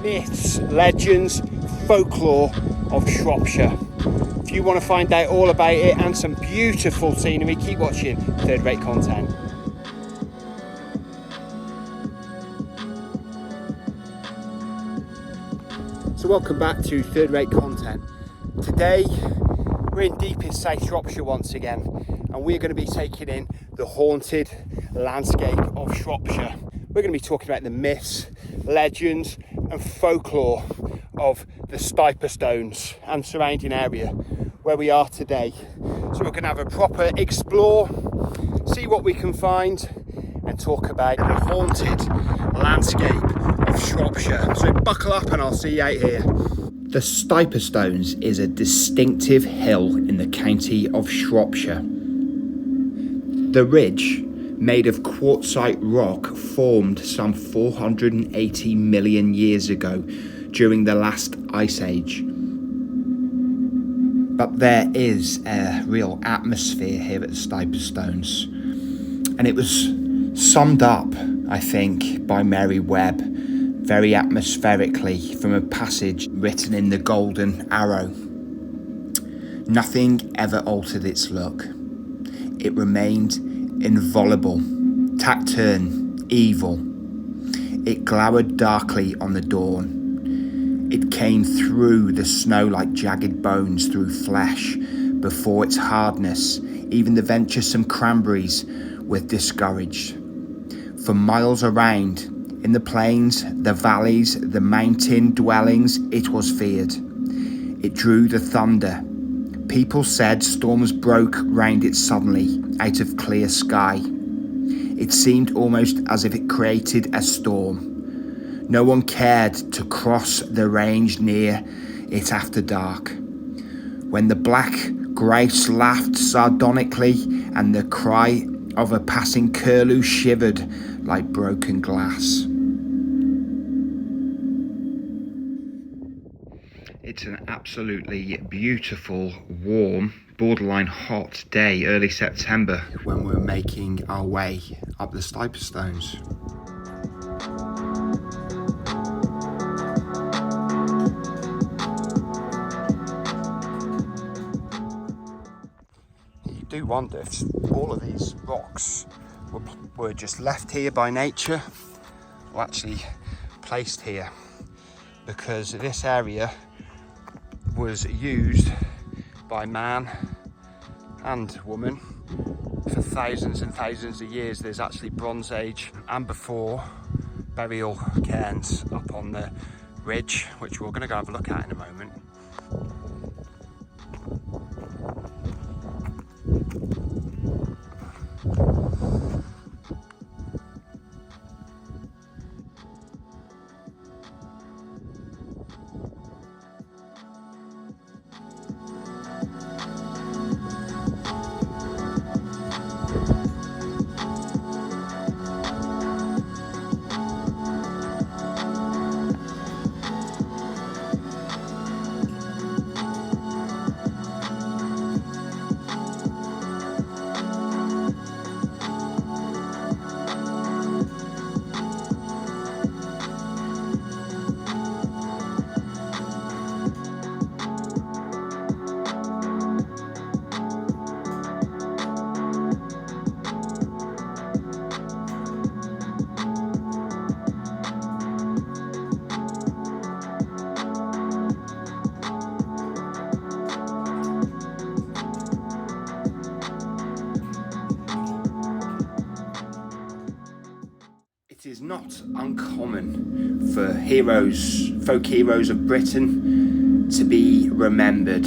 myths, legends, folklore of Shropshire. If you want to find out all about it and some beautiful scenery, keep watching Third Rate Content. So welcome back to Third Rate Content. Today we're in deepest South Shropshire once again, and we're going to be taking in the haunted landscape of Shropshire. We're going to be talking about the myths, legends and folklore of the Stiperstones and surrounding area where we are today. So we're going to have a proper explore, see what we can find and talk about the haunted landscape of Shropshire. So buckle up and I'll see you out here. The Stiperstones is a distinctive hill in the county of Shropshire. The ridge, made of quartzite rock, formed some 480 million years ago during the last ice age. But there is a real atmosphere here at the Stiperstones, and it was summed up, I think, by Mary Webb very atmospherically from a passage written in the Golden Arrow. Nothing ever altered its look. It remained inviolable, taciturn, evil. It glowered darkly on the dawn. It came through the snow like jagged bones through flesh. Before its hardness, even the venturesome cranberries were discouraged. For miles around, in the plains, the valleys, the mountain dwellings, it was feared. It drew the thunder. People said storms broke round it suddenly, out of clear sky. It seemed almost as if it created a storm. No one cared to cross the range near it after dark. When the black grouse laughed sardonically and the cry of a passing curlew shivered like broken glass. It's an absolutely beautiful, warm, borderline hot day, early September, when we're making our way up the Stiperstones. You do wonder if all of these rocks were just left here by nature, or actually placed here, because this area was used by man and woman for thousands and thousands of years. There's actually Bronze Age and before burial cairns up on the ridge, which we're going to go have a look at in a moment. It is not uncommon for folk heroes of Britain to be remembered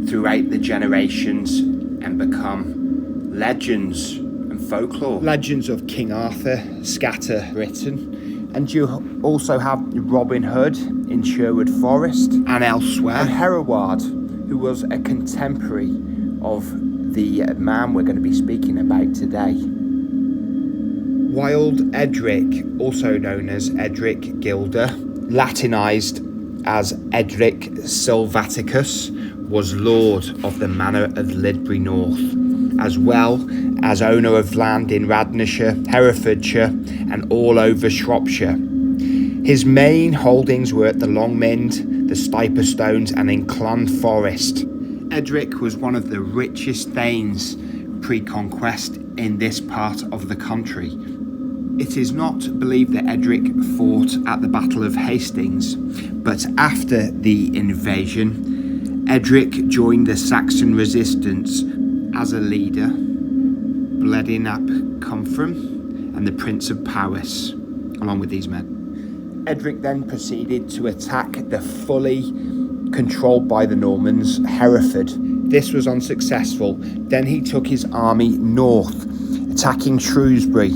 throughout the generations and become legends and folklore. Legends of King Arthur scatter Britain, and you also have Robin Hood in Sherwood Forest and elsewhere, and Hereward, who was a contemporary of the man we're going to be speaking about today. Wild Edric, also known as Edric Gilder, Latinized as Edric Sylvaticus, was lord of the manor of Lidbury North, as well as owner of land in Radnorshire, Herefordshire and all over Shropshire. His main holdings were at the Longmynd, the Stiperstones and in Clan Forest. Edric was one of the richest thanes pre-conquest in this part of the country. It is not believed that Edric fought at the Battle of Hastings, but after the invasion, Edric joined the Saxon resistance as a leader, Bledin ap Cumfram and the Prince of Powys, along with these men. Edric then proceeded to attack the fully controlled by the Normans Hereford. This was unsuccessful. Then he took his army north, attacking Shrewsbury,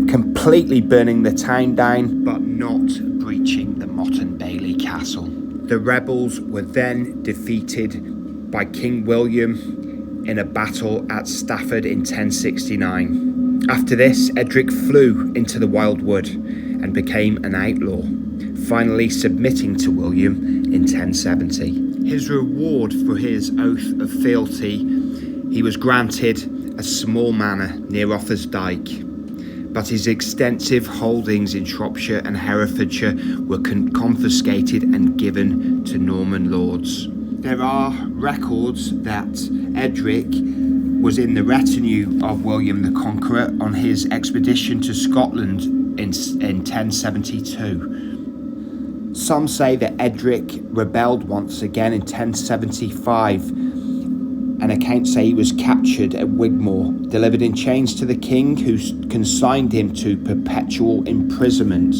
completely burning the town down, but not breaching the Motte and Bailey castle. The rebels were then defeated by King William in a battle at Stafford in 1069. After this, Edric flew into the wild wood and became an outlaw, finally submitting to William in 1070. His reward for his oath of fealty, he was granted a small manor near Offa's Dyke, but his extensive holdings in Shropshire and Herefordshire were confiscated and given to Norman lords. There are records that Edric was in the retinue of William the Conqueror on his expedition to Scotland in 1072. Some say that Edric rebelled once again in 1075, and accounts say he was captured at Wigmore, delivered in chains to the king, who consigned him to perpetual imprisonment.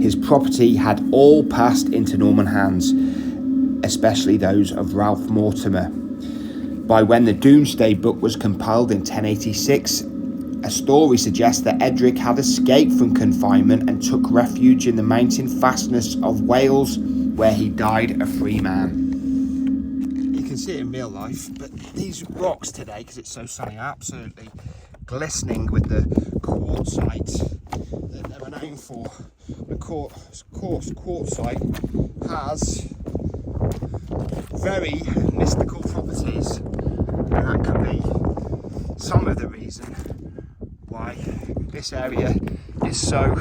His property had all passed into Norman hands, especially those of Ralph Mortimer. By when the Domesday Book was compiled in 1086, a story suggests that Edric had escaped from confinement and took refuge in the mountain fastness of Wales, where he died a free man. You can see it in real life, but these rocks today, because it's so sunny, are absolutely glistening with the quartzite that they were known for. Of course, quartzite has very mystical properties, and that could be some of the reason why this area is so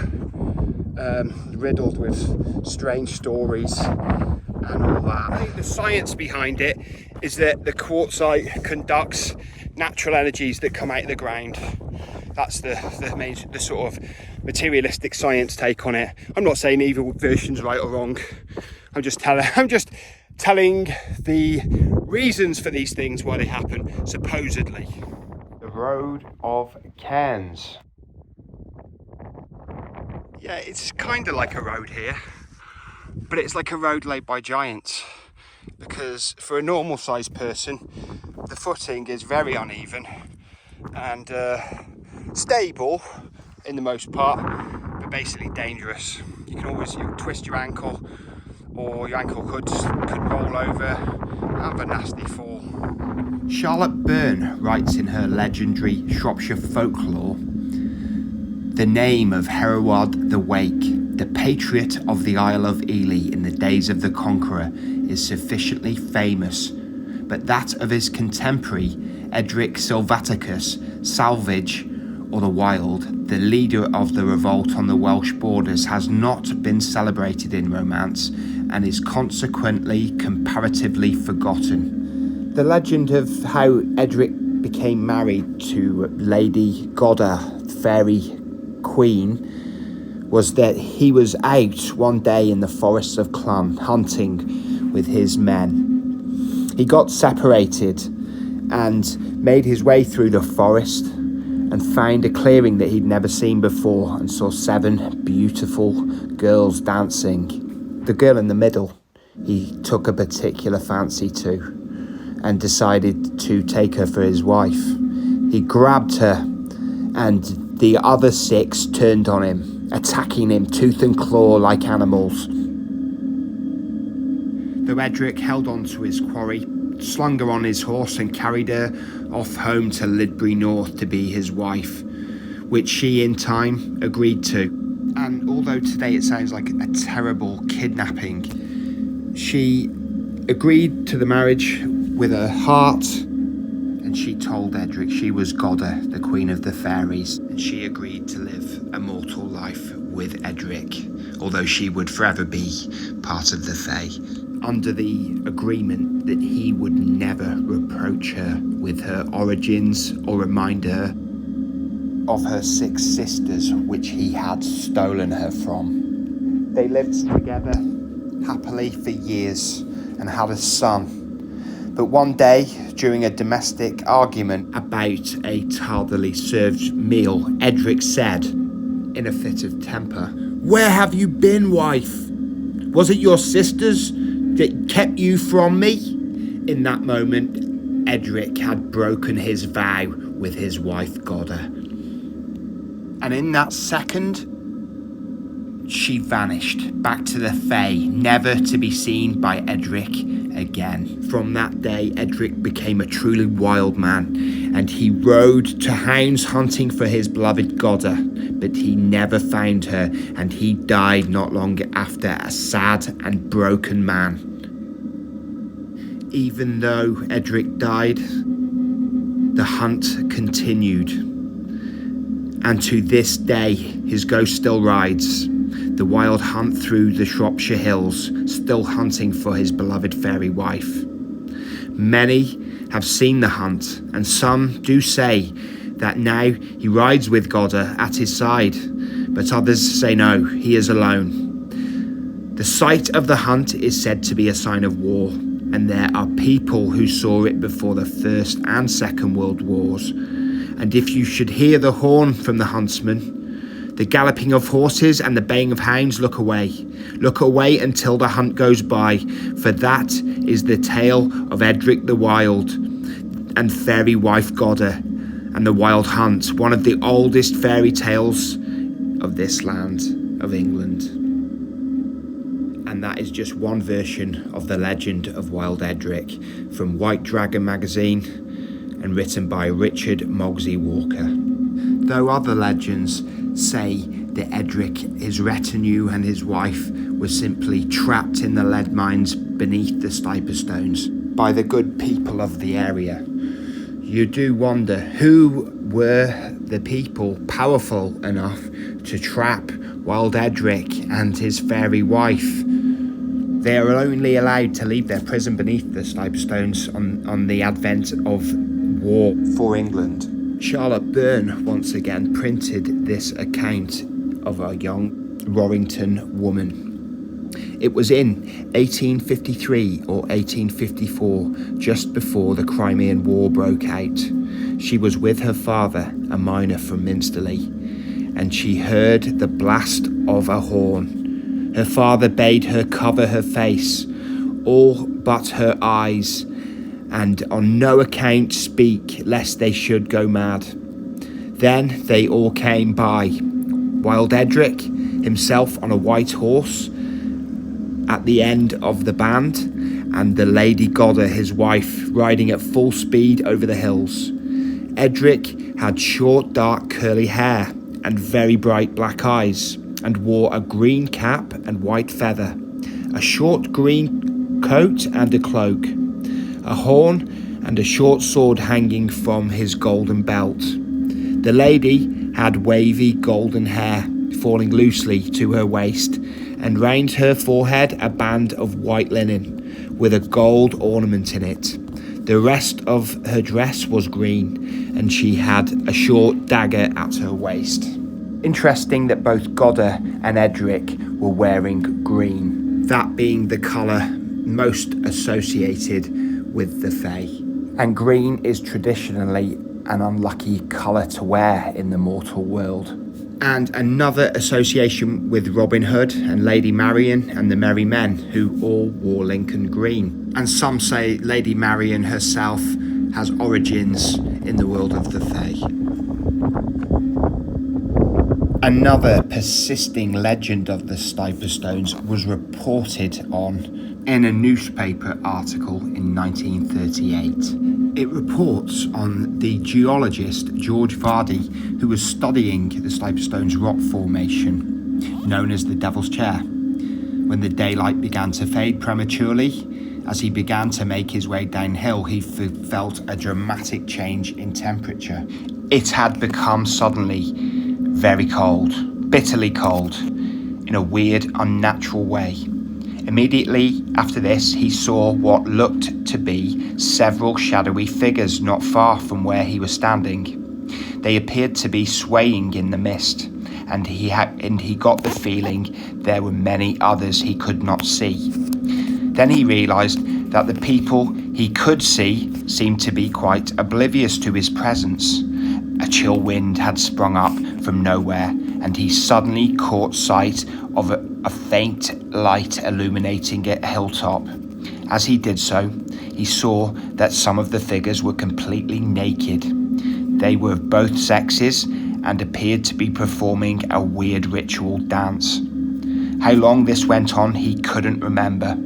riddled with strange stories and all that. I think the science behind it is that the quartzite conducts natural energies that come out of the ground. That's the sort of materialistic science take on it. I'm not saying either version's right or wrong. I'm just telling the reasons for these things, why they happen, supposedly. The Road of Cairns. Yeah, it's kind of like a road here, but it's like a road laid by giants, because for a normal sized person, the footing is very uneven and stable in the most part, but basically dangerous. You can always twist your ankle, or your ankle could roll over and have a nasty fall. Charlotte Byrne writes in her legendary Shropshire Folklore, the name of Hereward the Wake, the patriot of the Isle of Ely in the days of the Conqueror, is sufficiently famous, but that of his contemporary Edric Silvaticus, Salvage, or the Wild, the leader of the revolt on the Welsh borders, has not been celebrated in romance and is consequently comparatively forgotten. The legend of how Edric became married to Lady Godda, fairy queen, was that he was out one day in the forests of Clun hunting with his men. He got separated and made his way through the forest and found a clearing that he'd never seen before, and saw 7 beautiful girls dancing. The girl in the middle he took a particular fancy to and decided to take her for his wife. He grabbed her, and the other 6 turned on him, attacking him tooth and claw like animals. Though Edric held on to his quarry, slung her on his horse and carried her off home to Lidbury North to be his wife, which she in time agreed to. And although today it sounds like a terrible kidnapping, she agreed to the marriage with her heart, and she told Edric she was Godda, the queen of the fairies, and she agreed to live a mortal life with Edric, although she would forever be part of the Fae, under the agreement that he would never reproach her with her origins or remind her of her 6 sisters which he had stolen her from. They lived together happily for years and had a son. But one day, during a domestic argument about a tardily served meal, Edric said, in a fit of temper, "Where have you been, wife? Was it your sisters that kept you from me?" In that moment, Edric had broken his vow with his wife Goda. And in that second, she vanished back to the Fae, never to be seen by Edric again. From that day, Edric became a truly wild man, and he rode to hounds hunting for his beloved Goda, but he never found her, and he died not long after, a sad and broken man. Even though Edric died, the hunt continued, and to this day his ghost still rides the wild hunt through the Shropshire hills, still hunting for his beloved fairy wife. Many have seen the hunt, and some do say that now he rides with Goda at his side, but others say no, he is alone. The sight of the hunt is said to be a sign of war, and there are people who saw it before the First and Second World Wars. And if you should hear the horn from the huntsman, the galloping of horses and the baying of hounds, look away. Look away until the hunt goes by, for that is the tale of Edric the Wild and fairy wife Goda and the wild hunt, one of the oldest fairy tales of this land of England. And that is just one version of the legend of Wild Edric from White Dragon magazine and written by Richard Mogsy Walker. Though other legends say that Edric, his retinue and his wife were simply trapped in the lead mines beneath the Stiperstones by the good people of the area. You do wonder, who were the people powerful enough to trap Wild Edric and his fairy wife? They are only allowed to leave their prison beneath the Stiperstones on the advent of war for England. Charlotte Byrne once again printed this account of a young Warrington woman. It was in 1853 or 1854, just before the Crimean War broke out. She was with her father, a miner from Minsterley, and she heard the blast of a horn. Her father bade her cover her face, all but her eyes, and on no account speak, lest they should go mad. Then they all came by, Wild Edric himself on a white horse at the end of the band, and the Lady Goda, his wife, riding at full speed over the hills. Edric had short, dark, curly hair and very bright black eyes, and wore a green cap and white feather, a short green coat and a cloak, a horn and a short sword hanging from his golden belt. The lady had wavy golden hair falling loosely to her waist, and round her forehead a band of white linen with a gold ornament in it. The rest of her dress was green, and she had a short dagger at her waist. Interesting that both Goda and Edric were wearing green, that being the colour most associated with the Fae. And green is traditionally an unlucky colour to wear in the mortal world. And another association with Robin Hood and Lady Marian and the Merry Men, who all wore Lincoln green. And some say Lady Marian herself has origins in the world of the Fae. Another persisting legend of the Stiperstones was reported on in a newspaper article in 1938. It reports on the geologist George Vardy, who was studying the Stiperstones rock formation, known as the Devil's Chair, when the daylight began to fade prematurely. As he began to make his way downhill, he felt a dramatic change in temperature. It had become suddenly very cold, bitterly cold, in a weird, unnatural way. Immediately after this, he saw what looked to be several shadowy figures not far from where he was standing. They appeared to be swaying in the mist, and he got the feeling there were many others he could not see. Then he realised that the people he could see seemed to be quite oblivious to his presence. A chill wind had sprung up from nowhere, and he suddenly caught sight of a faint light illuminating a hilltop. As he did so, he saw that some of the figures were completely naked. They were of both sexes and appeared to be performing a weird ritual dance. How long this went on, he couldn't remember.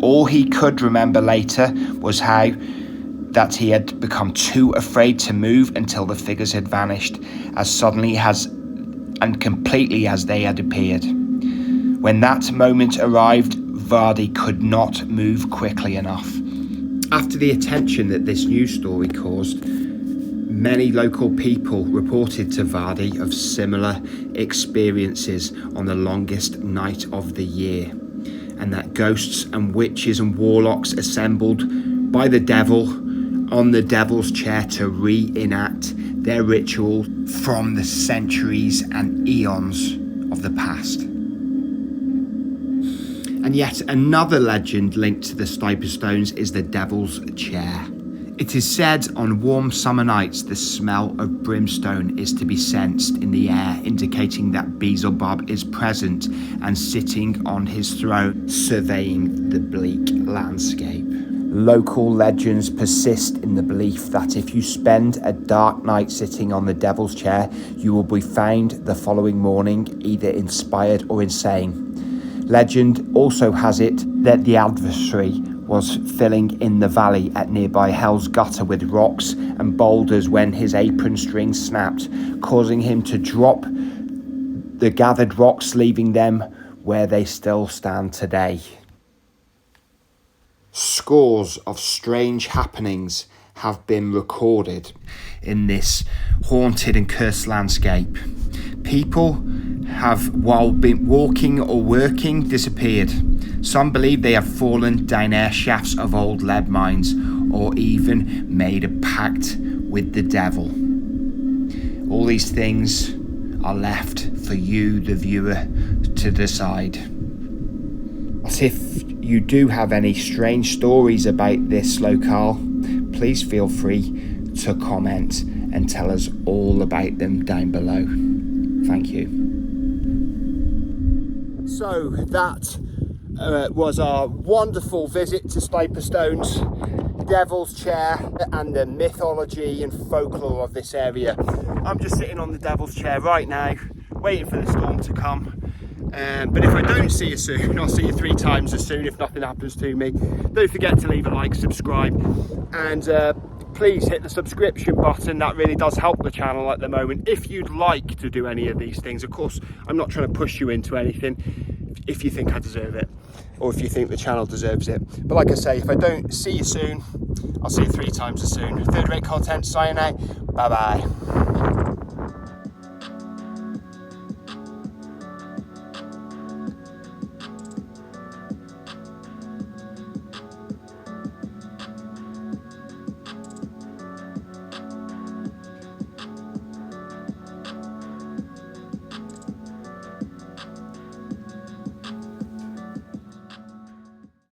All he could remember later was that he had become too afraid to move until the figures had vanished as suddenly and completely as they had appeared. When that moment arrived, Vardy could not move quickly enough. After the attention that this news story caused, many local people reported to Vardy of similar experiences on the longest night of the year, and that ghosts and witches and warlocks assembled by the devil on the devil's chair to reenact their ritual from the centuries and eons of the past. And yet another legend linked to the Stiperstones is the devil's chair. It is said on warm summer nights the smell of brimstone is to be sensed in the air, indicating that Beelzebub is present and sitting on his throne, surveying the bleak landscape. Local legends persist in the belief that if you spend a dark night sitting on the devil's chair, you will be found the following morning either inspired or insane. Legend also has it that the adversary was filling in the valley at nearby Hell's Gutter with rocks and boulders when his apron string snapped, causing him to drop the gathered rocks, leaving them where they still stand today. Scores of strange happenings have been recorded in this haunted and cursed landscape. People have, while been walking or working, disappeared. Some believe they have fallen down air shafts of old lead mines, or even made a pact with the devil. All these things are left for you, the viewer, to decide. But if you do have any strange stories about this locale, please feel free to comment and tell us all about them down below. Thank you. So that was our wonderful visit to Stiperstones, Devil's Chair, and the mythology and folklore of this area. I'm just sitting on the Devil's Chair right now, waiting for the storm to come. But if I don't see you soon, I'll see you 3 times as soon if nothing happens to me. Don't forget to leave a like, subscribe, and please hit the subscription button. That really does help the channel at the moment. If you'd like to do any of these things, of course, I'm not trying to push you into anything. If you think I deserve it, or if you think the channel deserves it. But like I say, if I don't see you soon, I'll see you 3 times as soon. Third rate content, signing out. Bye bye.